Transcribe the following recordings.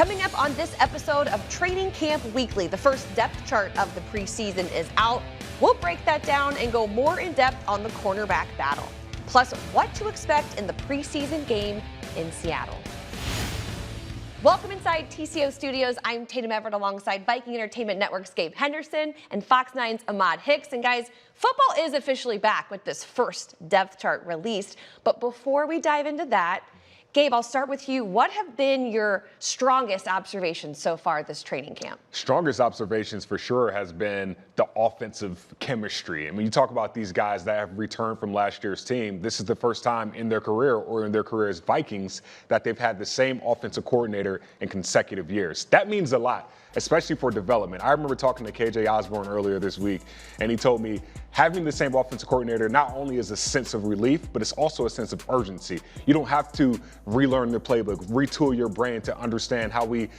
Coming up on this episode of Training Camp Weekly, the first depth chart of the preseason is out. We'll break that down and go more in depth on the cornerback battle. Plus, what to expect in the preseason game in Seattle. Welcome inside TCO Studios. I'm Tatum Everett alongside Viking Entertainment Network's Gabe Henderson and Fox 9's Ahmad Hicks. And guys, football is officially back with this first depth chart released. But before we dive into that, Gabe, I'll start with you. What have been your strongest observations so far this training camp? Strongest observations for sure has been the offensive chemistry. And when you talk about these guys that have returned from last year's team, this is the first time in their career or in their career as Vikings that they've had the same offensive coordinator in consecutive years. That means a lot, especially for development. I remember talking to KJ Osborne earlier this week, and he told me having the same offensive coordinator not only is a sense of relief, but it's also a sense of urgency. You don't have to relearn the playbook, retool your brain to understand how we,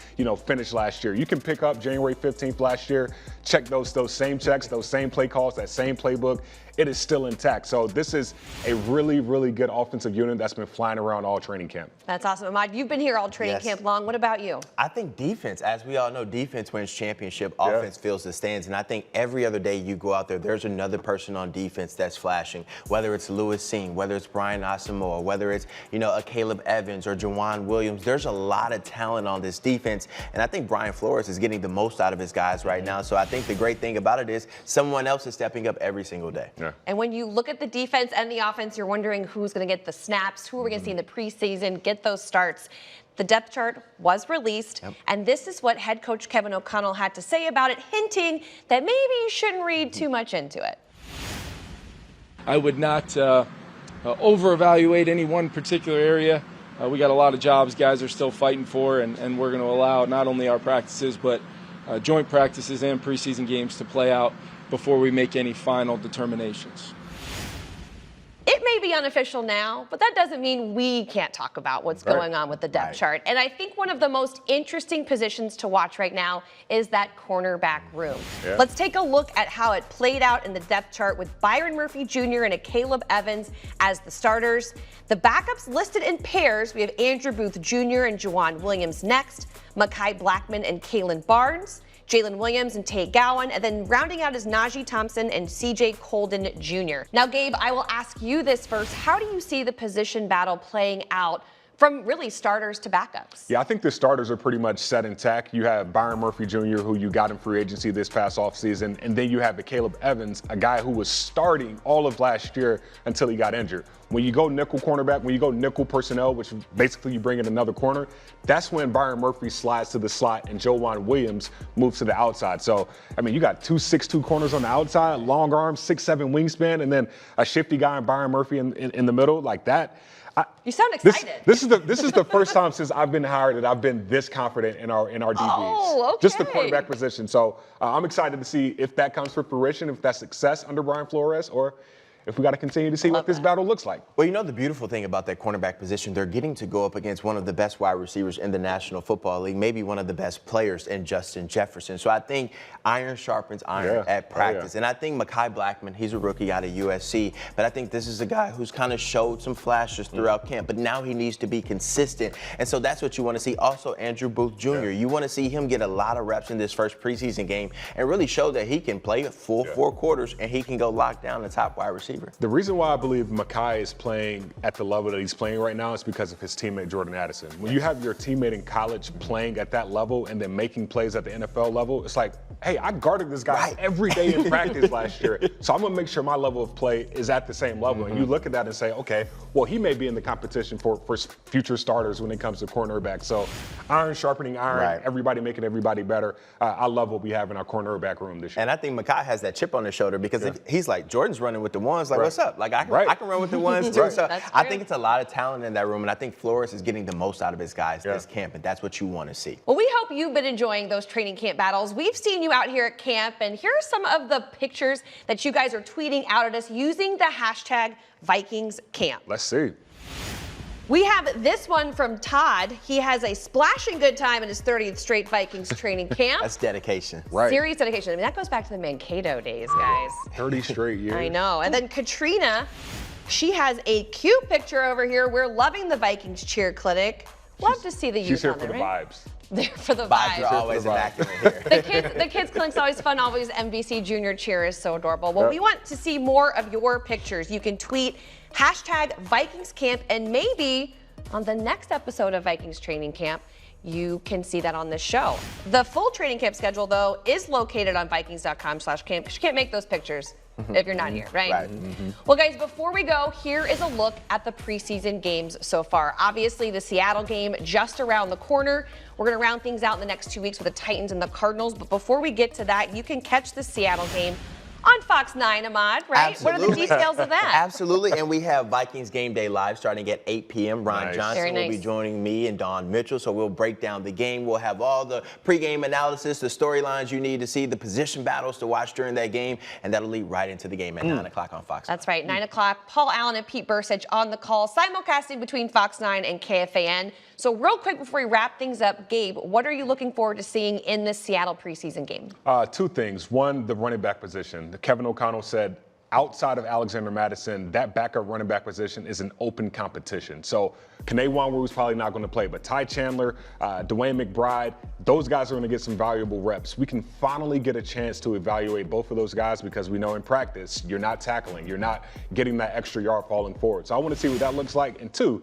finished last year. You can pick up January 15th last year, check those same checks, those same play calls, that same playbook. It is still intact. So this is a really, really good offensive unit that's been flying around all training camp. That's awesome. Ahmad, you've been here all training camp long. What about you? I think defense, as we all know, defense wins championship, offense fills the stands. And I think every other day you go out there, there's another person on defense that's flashing, whether it's Lewis Singh, whether it's Brian Asamoah, whether it's, a Caleb Evans or Jawan Williams. There's a lot of talent on this defense. And I think Brian Flores is getting the most out of his guys right now. So I think the great thing about it is someone else is stepping up every single day. Yeah. And when you look at the defense and the offense, you're wondering who's going to get the snaps, who are we going to see in the preseason, get those starts. The depth chart was released, and this is what head coach Kevin O'Connell had to say about it, hinting that maybe you shouldn't read too much into it. I would not over-evaluate any one particular area. We got a lot of jobs guys are still fighting for, and we're going to allow not only our practices, but joint practices and preseason games to play out before we make any final determinations. It may be unofficial now, but that doesn't mean we can't talk about what's going on with the depth chart. And I think one of the most interesting positions to watch right now is that cornerback room. Yeah. Let's take a look at how it played out in the depth chart with Byron Murphy Jr. and a Caleb Evans as the starters. The backups listed in pairs. We have Andrew Booth Jr. and Jawan Williams next, Mekhi Blackman and Kalen Barnes, Jalen Williams and Tay Gowan, and then rounding out is Najee Thompson and CJ Colden Jr. Now, Gabe, I will ask you this first. How do you see the position battle playing out from really starters to backups? Yeah, I think the starters are pretty much set intact. You have Byron Murphy Jr., who you got in free agency this past offseason, and then you have the Caleb Evans, a guy who was starting all of last year until he got injured. When you go nickel cornerback, when you go nickel personnel, which basically you bring in another corner, that's when Byron Murphy slides to the slot and Jawan Williams moves to the outside. So, you got 2 6'2" corners on the outside, long arms, 6'7" wingspan, and then a shifty guy in Byron Murphy in the middle like that. You sound excited. This is the first time since I've been hired that I've been this confident in our DBs. Oh, okay. Just the quarterback position. So I'm excited to see if that comes to fruition, if that's success under Brian Flores, or if we got to continue to see what this battle looks like. Well, the beautiful thing about that cornerback position, they're getting to go up against one of the best wide receivers in the National Football League, maybe one of the best players in Justin Jefferson. So I think iron sharpens iron at practice. And I think Mekhi Blackman, he's a rookie out of USC, but I think this is a guy who's kind of showed some flashes throughout camp, but now he needs to be consistent. And so that's what you want to see. Also, Andrew Booth Jr., you want to see him get a lot of reps in this first preseason game and really show that he can play a full 4 quarters and he can go lock down the top wide receiver. The reason why I believe Mekhi is playing at the level that he's playing right now is because of his teammate Jordan Addison. When you have your teammate in college playing at that level and then making plays at the NFL level, it's like, hey, I guarded this guy every day in practice last year, so I'm going to make sure my level of play is at the same level. And you look at that and say, okay, well, he may be in the competition for future starters when it comes to cornerback. So iron sharpening iron, everybody making everybody better. I love what we have in our cornerback room this year. And I think Mekhi has that chip on his shoulder because if he's like, Jordan's running with the ones, like, what's up? Like, I can run with the ones, too. So I think it's a lot of talent in that room, and I think Flores is getting the most out of his guys this camp, and that's what you want to see. Well, we hope you've been enjoying those training camp battles. We've seen you out here at camp, and here are some of the pictures that you guys are tweeting out at us using the hashtag VikingsCamp. Let's see. We have this one from Todd. He has a splashing good time in his 30th straight Vikings training camp. That's dedication. Right. Serious dedication. That goes back to the Mankato days, guys. 30 straight years. I know. And then Katrina, she has a cute picture over here. We're loving the Vikings cheer clinic. We'll have to see the youth She's here on for there, the right? vibes. There for the Vibes are vibes. always immaculate here. The kids clinic's always fun. Always MVC Junior Cheer is so adorable. Well, we want to see more of your pictures. You can tweet #VikingsCamp, and maybe on the next episode of Vikings Training Camp, you can see that on this show. The full training camp schedule, though, is located on Vikings.com/camp because you can't make those pictures if you're not here, right? Well, guys, before we go, here is a look at the preseason games so far. Obviously, the Seattle game just around the corner. We're going to round things out in the next 2 weeks with the Titans and the Cardinals. But before we get to that, you can catch the Seattle game on Fox 9, Ahmad, right? Absolutely. What are the details of that? Absolutely, and we have Vikings Game Day Live starting at 8 p.m. Ron Nice. Johnson will be joining me and Don Mitchell, so we'll break down the game. We'll have all the pregame analysis, the storylines you need to see, the position battles to watch during that game, and that'll lead right into the game at 9 o'clock on Fox 9. That's right, 9 o'clock. Paul Allen and Pete Burcich on the call, simulcasting between Fox 9 and KFAN. So real quick before we wrap things up, Gabe, what are you looking forward to seeing in this Seattle preseason game? Two things. One, the running back position. Kevin O'Connell said outside of Alexander Madison, that backup running back position is an open competition. So Kene Nwangwu's probably not going to play, but Ty Chandler, Dwayne McBride, those guys are going to get some valuable reps. We can finally get a chance to evaluate both of those guys because we know in practice, you're not tackling, you're not getting that extra yard falling forward. So I want to see what that looks like. And two,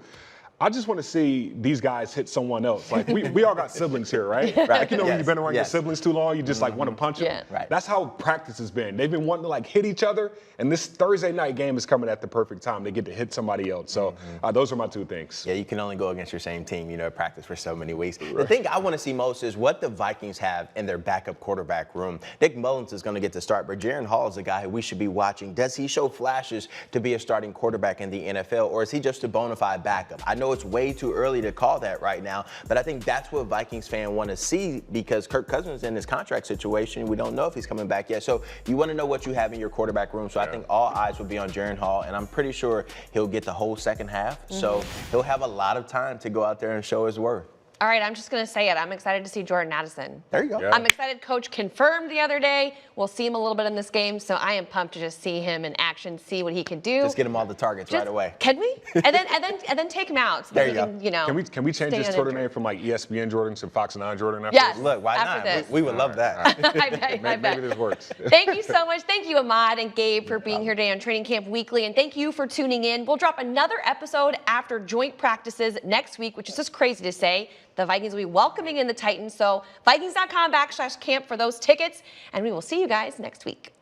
I just want to see these guys hit someone else. Like, we all got siblings here, right? Like, you know, when you've been around your siblings too long, you just, like, want to punch them. Yeah. Right. That's how practice has been. They've been wanting to, like, hit each other, and this Thursday night game is coming at the perfect time. They get to hit somebody else. So those are my two things. Yeah, you can only go against your same team, you know, at practice for so many weeks. The thing I want to see most is what the Vikings have in their backup quarterback room. Nick Mullins is going to get to start, but Jaren Hall is a guy who we should be watching. Does he show flashes to be a starting quarterback in the NFL, or is he just a bona fide backup? I know it's way too early to call that right now, but I think that's what Vikings fans want to see because Kirk Cousins in his contract situation, we don't know if he's coming back yet. So you want to know what you have in your quarterback room. So I think all eyes will be on Jaren Hall, and I'm pretty sure he'll get the whole second half. So he'll have a lot of time to go out there and show his worth. All right, I'm just going to say it. I'm excited to see Jordan Addison. There you go. Yeah. I'm excited. Coach confirmed the other day. We'll see him a little bit in this game, so I am pumped to just see him in action, see what he can do. Just get him all the targets right away. Can we? And then take him out. So There that you he go. can, you know, Can we change stay his on Twitter it. name from, like, ESPN Jordan to Fox 9 Jordan after Yes. this? Look, why After not? this. We would love that. I bet. Maybe this works. Thank you so much. Thank you, Ahmad and Gabe, for being here today on Training Camp Weekly. And thank you for tuning in. We'll drop another episode after joint practices next week, which is just crazy to say. The Vikings will be welcoming in the Titans. So Vikings.com/camp for those tickets. And we will see you guys next week.